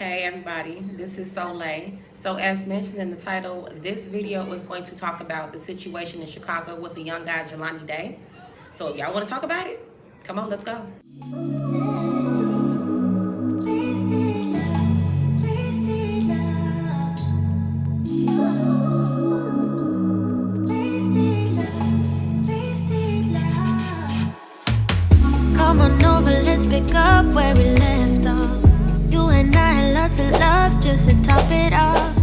Hey everybody, this is Soleil. So as mentioned in the title, this video is going to talk about the situation in Chicago with the young guy Jelani Day. So if y'all want to talk about it, come on, let's go. Come on over, let's pick up where we left off. You and I had lots of love just to top it off.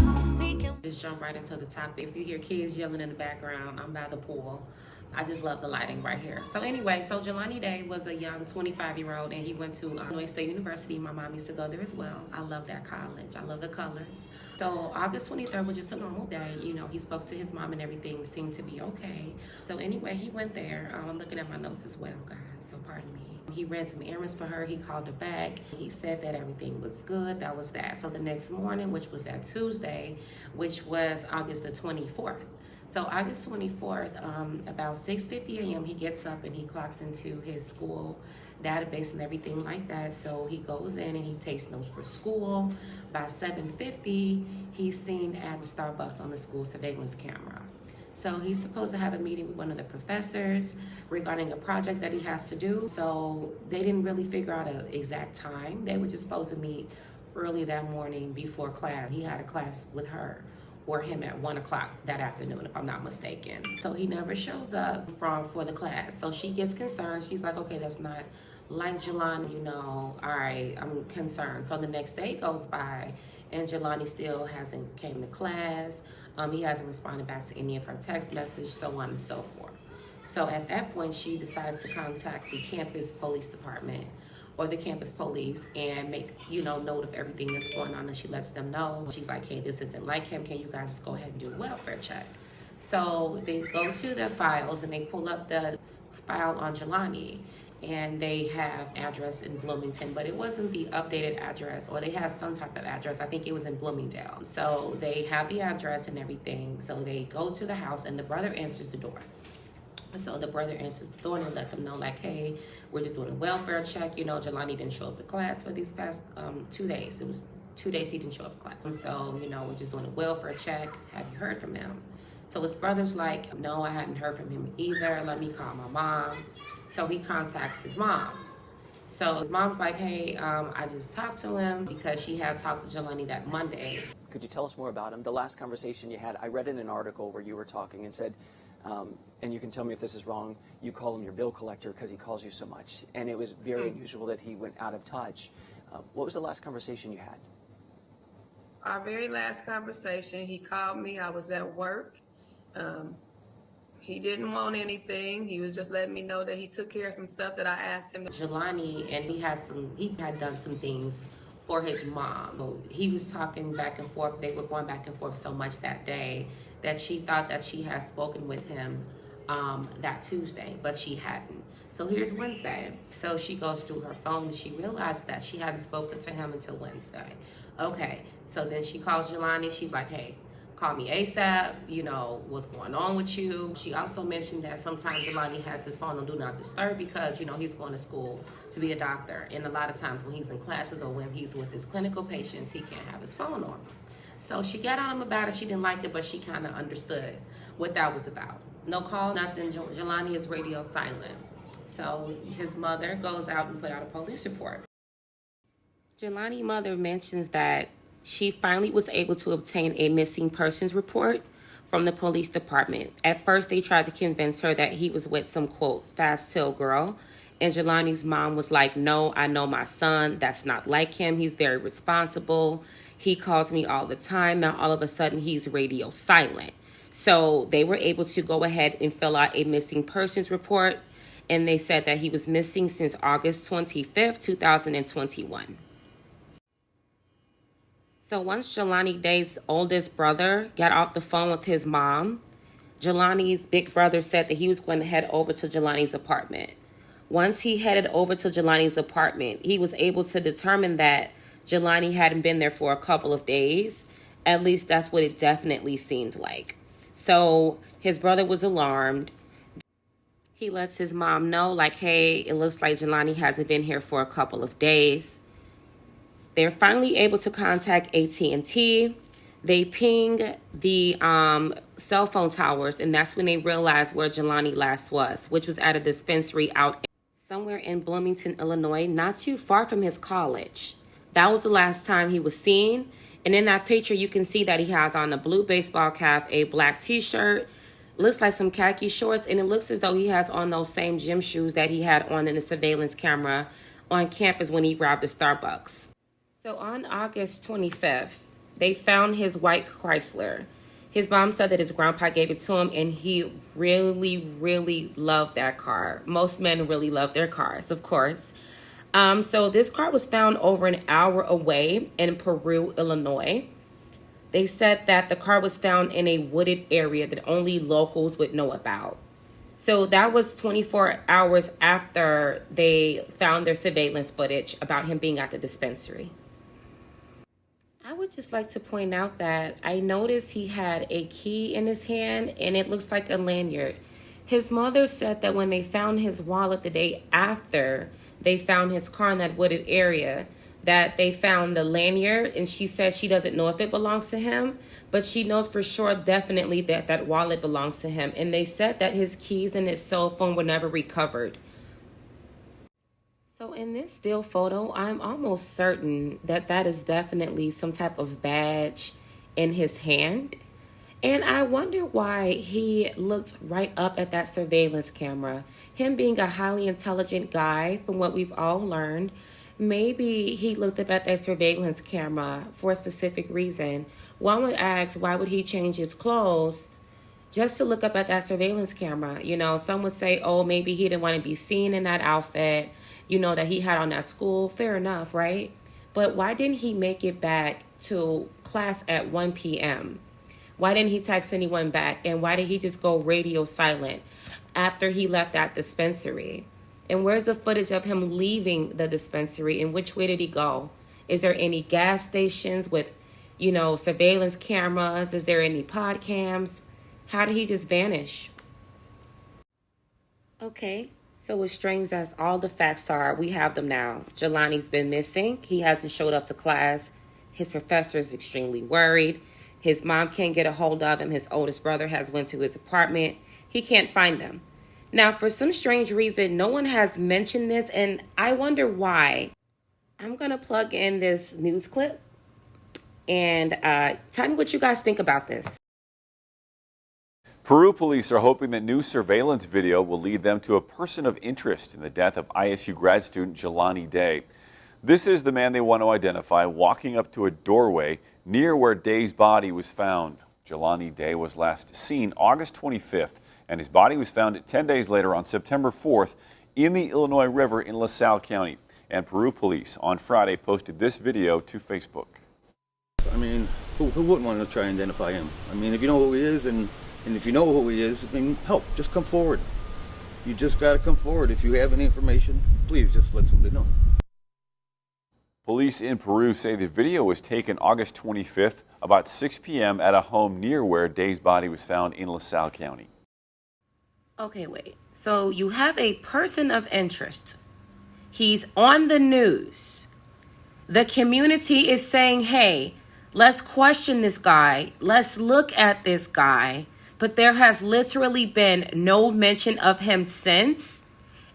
Just jump right into the topic. If you hear kids yelling in the background, I'm by the pool. I just love the lighting right here. So anyway, so Jelani Day was a young 25-year-old and he went to Illinois State University. My mom used to go there as well. I love that college. I love the colors. So August 23rd was just a normal day. You know, he spoke to his mom and everything seemed to be okay. So anyway, he went there. I'm looking at my notes as well, guys, so pardon me. He ran some errands for her. He called her back. He said that everything was good. That was that. So the next morning, which was that Tuesday, which was August the 24th. So August 24th, about 6:50 a.m., he gets up and he clocks into his school database and everything like that. So he goes in and he takes notes for school. By 7:50, he's seen at Starbucks on the school surveillance camera. So he's supposed to have a meeting with one of the professors regarding a project that he has to do. So they didn't really figure out an exact time. They were just supposed to meet early that morning before class. He had a class with her or him at 1 o'clock that afternoon, if I'm not mistaken. So he never shows up for the class. So she gets concerned. She's like, okay, that's not like Jelani, you know, all right, I'm concerned. So the next day goes by and Jelani still hasn't came to class. He hasn't responded back to any of her text messages, so on and so forth. So at that point, she decides to contact the campus police department or the campus police and make, note of everything that's going on. And she lets them know. She's like, hey, this isn't like him. Can you guys just go ahead and do a welfare check? So they go to their files and they pull up the file on Jelani. And they have address in Bloomington, but it wasn't the updated address, or they had some type of address. I think it was in Bloomingdale. So they have the address and everything. So they go to the house and the brother answers the door. So the brother answers the door and let them know, like, hey, we're just doing a welfare check. You know, Jelani didn't show up to class for these past 2 days. It was 2 days he didn't show up to class. So, we're just doing a welfare check. Have you heard from him? So his brother's like, no, I hadn't heard from him either. Let me call my mom. So he contacts his mom. So his mom's like, hey, I just talked to him because she had talked to Jelani that Monday. Could you tell us more about him? The last conversation you had, I read in an article where you were talking and said, and you can tell me if this is wrong, you call him your bill collector because he calls you so much. And it was very unusual that he went out of touch. What was the last conversation you had? Our very last conversation, he called me. I was at work. He didn't want anything. He was just letting me know that he took care of some stuff that I asked him. Jelani, and he had done some things for his mom. So he was talking back and forth. They were going back and forth so much that day that she thought that she had spoken with him that Tuesday, but she hadn't. So here's Wednesday. So she goes through her phone and she realized that she hadn't spoken to him until Wednesday. Okay, so then she calls Jelani. She's like, hey, call me ASAP, what's going on with you? She also mentioned that sometimes Jelani has his phone on Do Not Disturb because, he's going to school to be a doctor. And a lot of times when he's in classes or when he's with his clinical patients, he can't have his phone on. So she got on him about it. She didn't like it, but she kind of understood what that was about. No call, nothing. Jelani is radio silent. So his mother goes out and put out a police report. Jelani's mother mentions that she finally was able to obtain a missing persons report from the police department. At first, they tried to convince her that he was with some, quote, fast-tail girl. And Jelani's mom was like, no, I know my son. That's not like him. He's very responsible. He calls me all the time. Now, all of a sudden, he's radio silent. So they were able to go ahead and fill out a missing persons report. And they said that he was missing since August 25th, 2021. So once Jelani Day's oldest brother got off the phone with his mom, Jelani's big brother said that he was going to head over to Jelani's apartment. Once he headed over to Jelani's apartment, he was able to determine that Jelani hadn't been there for a couple of days. At least that's what it definitely seemed like. So his brother was alarmed. He lets his mom know, like, hey, it looks like Jelani hasn't been here for a couple of days. they're finally able to contact AT&T. They ping the cell phone towers, and that's when they realized where Jelani last was, which was at a dispensary out somewhere in Bloomington, Illinois, not too far from his college. That was the last time he was seen. And in that picture, you can see that he has on a blue baseball cap, a black t-shirt, looks like some khaki shorts, and it looks as though he has on those same gym shoes that he had on in the surveillance camera on campus when he robbed the Starbucks. So on August 25th, they found his white Chrysler. His mom said that his grandpa gave it to him, and he really, really loved that car. Most men really love their cars, of course. So this car was found over an hour away in Peru, Illinois. They said that the car was found in a wooded area that only locals would know about. So that was 24 hours after they found their surveillance footage about him being at the dispensary. I would just like to point out that I noticed he had a key in his hand, and it looks like a lanyard. His mother said that when they found his wallet the day after they found his car in that wooded area, that they found the lanyard, and she said she doesn't know if it belongs to him, but she knows for sure definitely that that wallet belongs to him. And they said that his keys and his cell phone were never recovered. So in this still photo, I'm almost certain that that is definitely some type of badge in his hand. And I wonder why he looked right up at that surveillance camera. Him being a highly intelligent guy, from what we've all learned, maybe he looked up at that surveillance camera for a specific reason. One would ask, why would he change his clothes just to look up at that surveillance camera? You know, some would say, oh, maybe he didn't want to be seen in that outfit, you know, that he had on at school. Fair enough, right? But why didn't he make it back to class at 1 p.m.? Why didn't he text anyone back? And why did he just go radio silent after he left that dispensary? And where's the footage of him leaving the dispensary? And which way did he go? Is there any gas stations with, you know, surveillance cameras? Is there any pod cams? How did he just vanish? Okay, so as strange as all the facts are, we have them now. Jelani's been missing. He hasn't showed up to class. His professor is extremely worried. His mom can't get a hold of him. His oldest brother has went to his apartment. He can't find him. Now, for some strange reason, no one has mentioned this, and I wonder why. I'm going to plug in this news clip, and tell me what you guys think about this. Peru police are hoping that new surveillance video will lead them to a person of interest in the death of ISU grad student Jelani Day. This is the man they want to identify walking up to a doorway near where Day's body was found. Jelani Day was last seen August 25th, and his body was found 10 days later on September 4th in the Illinois River in LaSalle County. And Peru police on Friday posted this video to Facebook. I mean, who wouldn't want to try and identify him? I mean, if you know who he is, and if you know who he is, I mean, help, just come forward. You just got to come forward. If you have any information, please just let somebody know. Police in Peru say the video was taken August 25th about 6 p.m. at a home near where Day's body was found in LaSalle County. Okay, wait. So you have a person of interest. He's on the news. The community is saying, hey, let's question this guy. Let's look at this guy. But there has literally been no mention of him since.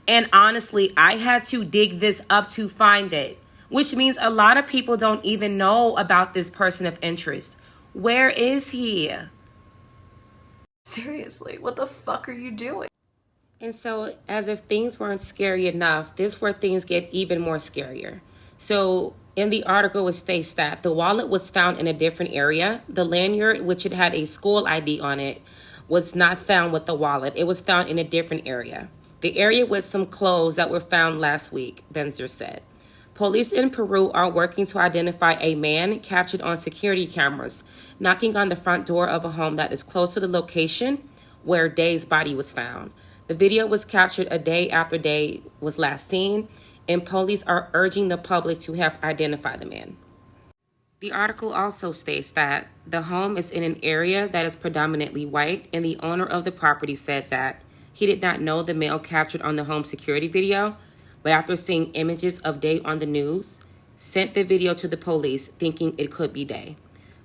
And honestly, I had to dig this up to find it, which means a lot of people don't even know about this person of interest. Where is he? Seriously, what the fuck are you doing? And so, as if things weren't scary enough, this is where things get even more scarier. So, in the article, it states that the wallet was found in a different area. The lanyard, which it had a school ID on it, was not found with the wallet. It was found in a different area. The area with some clothes that were found last week, Benzer said. Police in Peru are working to identify a man captured on security cameras knocking on the front door of a home that is close to the location where Day's body was found. The video was captured a day after Day was last seen, and police are urging the public to help identify the man. The article also states that the home is in an area that is predominantly white, and the owner of the property said that he did not know the male captured on the home security video, but after seeing images of Day on the news, sent the video to the police thinking it could be Day.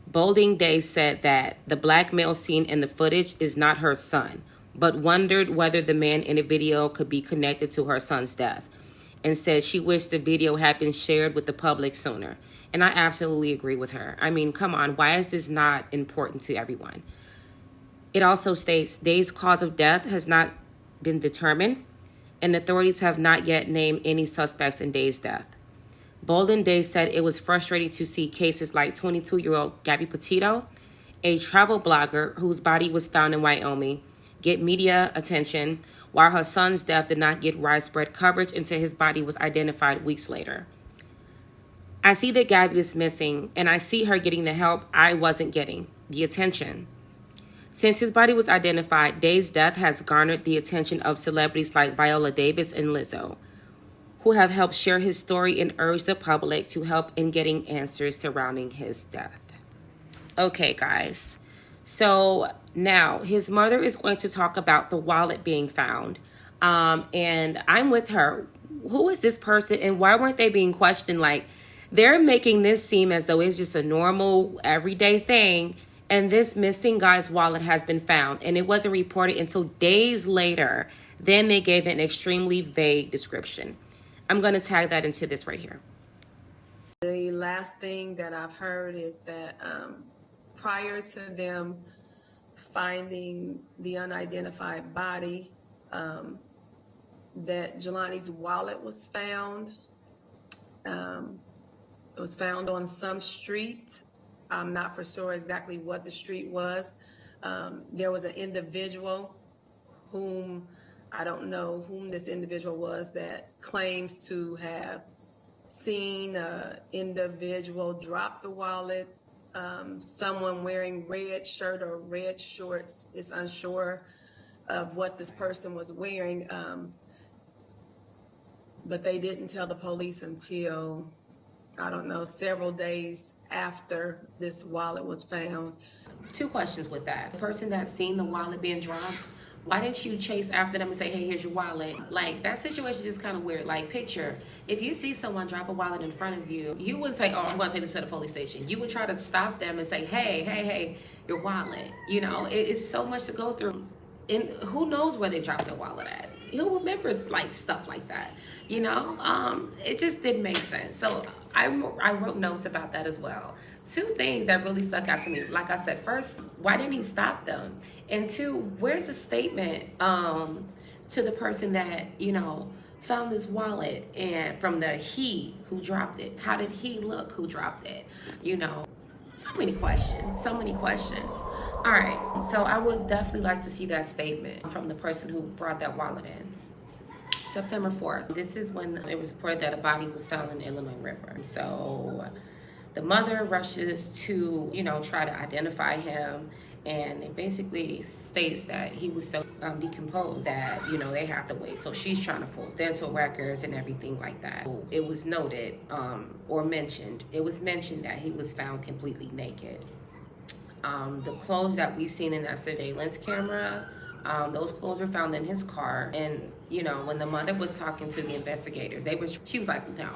Bolding Day said that the black male seen in the footage is not her son, but wondered whether the man in the video could be connected to her son's death, and said she wished the video had been shared with the public sooner. And I absolutely agree with her. I mean, come on, why is this not important to everyone? It also states Day's cause of death has not been determined, and authorities have not yet named any suspects in Day's death. Bolden Day said it was frustrating to see cases like 22-year-old Gabby Petito, a travel blogger whose body was found in Wyoming, get media attention, while her son's death did not get widespread coverage until his body was identified weeks later. I see that Gabby is missing, and I see her getting the help I wasn't getting, the attention. Since his body was identified, Day's death has garnered the attention of celebrities like Viola Davis and Lizzo, who have helped share his story and urge the public to help in getting answers surrounding his death. Okay, guys. So now his mother is going to talk about the wallet being found. And I'm with her. Who is this person and why weren't they being questioned? Like, they're making this seem as though it's just a normal, everyday thing. And this missing guy's wallet has been found. And it wasn't reported until days later. Then they gave an extremely vague description. I'm going to tag that into this right here. The last thing that I've heard is that prior to them finding the unidentified body, that Jelani's wallet was found. It was found on some street. I'm not for sure exactly what the street was. There was an individual whom I don't know whom this individual was that claims to have seen an individual drop the wallet. Someone wearing red shirt or red shorts is unsure of what this person was wearing. But they didn't tell the police until, I don't know, several days after this wallet was found. Two questions with that. The person that's seen the wallet being dropped, why didn't you chase after them and say, hey, here's your wallet? Like, that situation is just kind of weird. Like, picture, if you see someone drop a wallet in front of you, you wouldn't say, oh, I'm going to take this to the police station. You would try to stop them and say, hey, your wallet. You know, it's so much to go through. And who knows where they dropped their wallet at? Who remembers, like, stuff like that? You know, it just didn't make sense. So I wrote notes about that as well. Two things that really stuck out to me. Like I said, first, why didn't he stop them? And two, where's the statement to the person that, you know, found this wallet and from the he who dropped it? How did he look who dropped it? You know, so many questions. All right, so I would definitely like to see that statement from the person who brought that wallet in. September 4th, this is when it was reported that a body was found in the Illinois River. So the mother rushes to, you know, try to identify him, and it basically states that he was so decomposed that, you know, they have to wait. So she's trying to pull dental records and everything like that. It was noted it was mentioned that he was found completely naked. The clothes that we seen in that surveillance camera, those clothes were found in his car. And, you know, when the mother was talking to the investigators, she was like, no,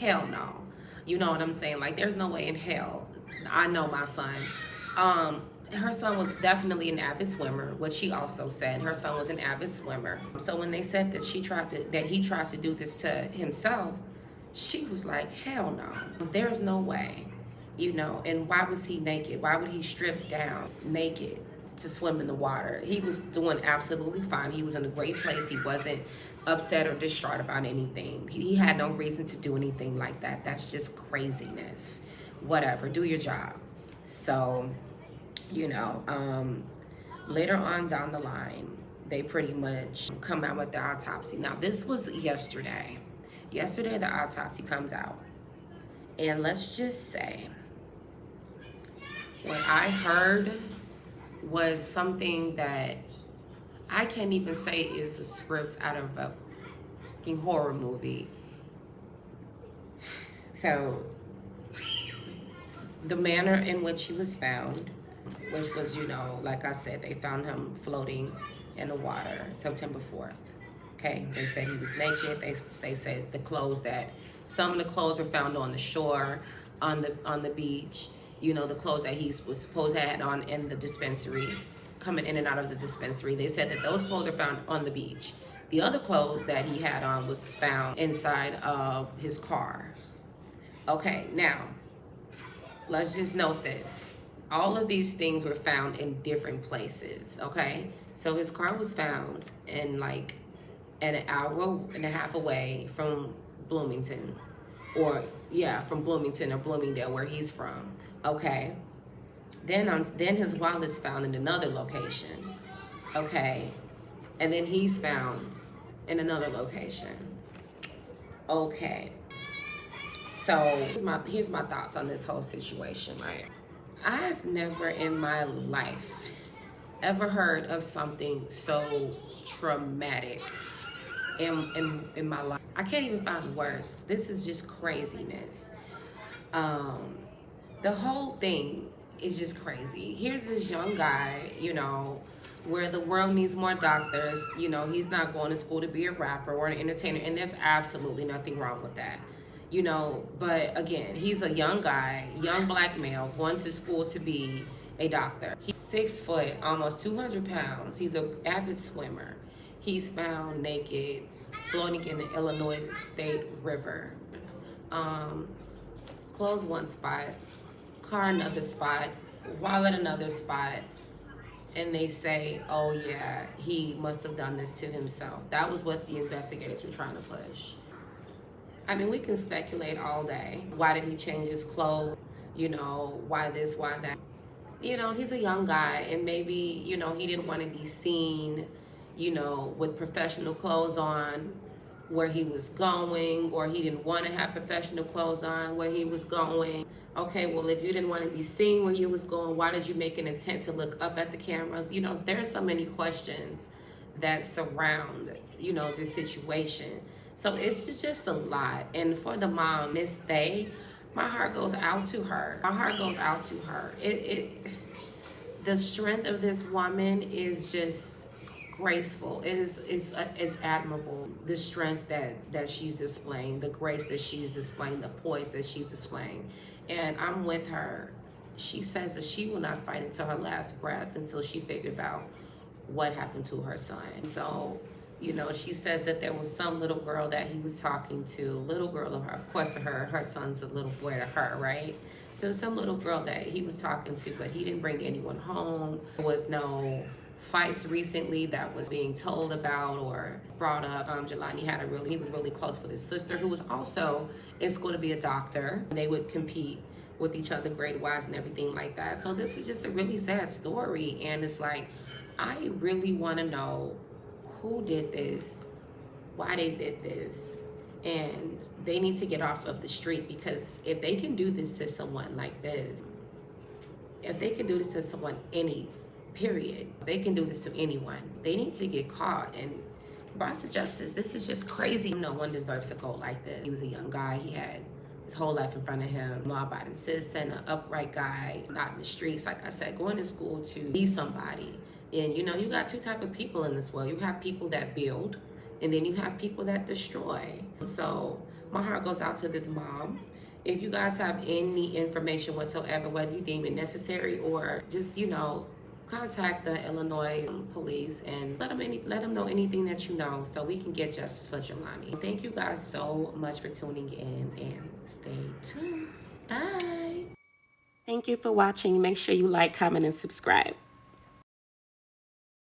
hell no. You know what I'm saying? Like, there's no way in hell. I know my son. Her son was definitely an avid swimmer, what she also said. Her son was an avid swimmer. So when they said that he tried to do this to himself, she was like, hell no. There's no way. You know, and why was he naked? Why would he strip down naked to swim in the water? He was doing absolutely fine. He was in a great place. He wasn't upset or distraught about anything. He had no reason to do anything like that. That's just craziness. Whatever, do your job. So, you know, later on down the line, they pretty much come out with the autopsy. Now, this was yesterday. Yesterday, the autopsy comes out. And let's just say, what I heard was something that I can't even say is a script out of a fucking horror movie. So, the manner in which he was found, which was, you know, like I said, they found him floating in the water September 4th. Okay, they said he was naked. They said the clothes that Some of the clothes were found on the shore, on the beach. You know, the clothes that he was supposed to have had on in the dispensary, coming in and out of the dispensary. They said that those clothes are found on the beach. The other clothes that he had on was found inside of his car. Okay, now, let's just note this. All of these things were found in different places, okay? So his car was found in like an hour and a half away from Bloomington, from Bloomington or Bloomingdale, where he's from, okay? Then his wallet's found in another location, okay? And then he's found in another location, okay? So here's my thoughts on this whole situation, right? I've never in my life ever heard of something so traumatic in my life. I can't even find the words. This is just craziness. The whole thing is just crazy. Here's this young guy, you know, where the world needs more doctors. You know, he's not going to school to be a rapper or an entertainer, and there's absolutely nothing wrong with that. You know, but again, he's a young guy, young black male, going to school to be a doctor. He's 6 foot, almost 200 pounds. He's an avid swimmer. He's found naked, floating in the Illinois State River. Clothes one spot, car another spot, wallet another spot. And they say, oh yeah, he must have done this to himself. That was what the investigators were trying to push. I mean, we can speculate all day. Why did he change his clothes? You know, why this, why that? You know, he's a young guy, and maybe, you know, he didn't want to be seen, you know, with professional clothes on where he was going, or he didn't want to have professional clothes on where he was going. Okay, well, if you didn't want to be seen where you was going, why did you make an intent to look up at the cameras? You know, there's so many questions that surround, you know, this situation. So it's just a lot. And for the mom, Miss Thay, my heart goes out to her. My heart goes out to her. The strength of this woman is just graceful. It's admirable. The strength that she's displaying, the grace that she's displaying, the poise that she's displaying. And I'm with her. She says that she will not fight until her last breath, until she figures out what happened to her son. So, you know, she says that there was some little girl that he was talking to, little girl of course to her son's a little boy to her, right? So some little girl that he was talking to, but he didn't bring anyone home. There was no fights recently that was being told about or brought up. Jelani he was really close with his sister, who was also in school to be a doctor. They would compete with each other grade-wise and everything like that. So this is just a really sad story, and it's like, I really want to know who did this, why they did this, and they need to get off of the street, because if they can do this to someone like this, if they can do this to someone, period, they can do this to anyone. They need to get caught and brought to justice. This is just crazy. No one deserves to go like this. He was a young guy. He had his whole life in front of him. Law-abiding citizen, an upright guy, not in the streets. Like I said, going to school to be somebody. And, you know, you got two types of people in this world. You have people that build, and then you have people that destroy. So my heart goes out to this mom. If you guys have any information whatsoever, whether you deem it necessary or just, you know, contact the Illinois police and let them know anything that you know, so we can get justice for Jelani. Thank you guys so much for tuning in, and stay tuned. Bye. Thank you for watching. Make sure you like, comment, and subscribe.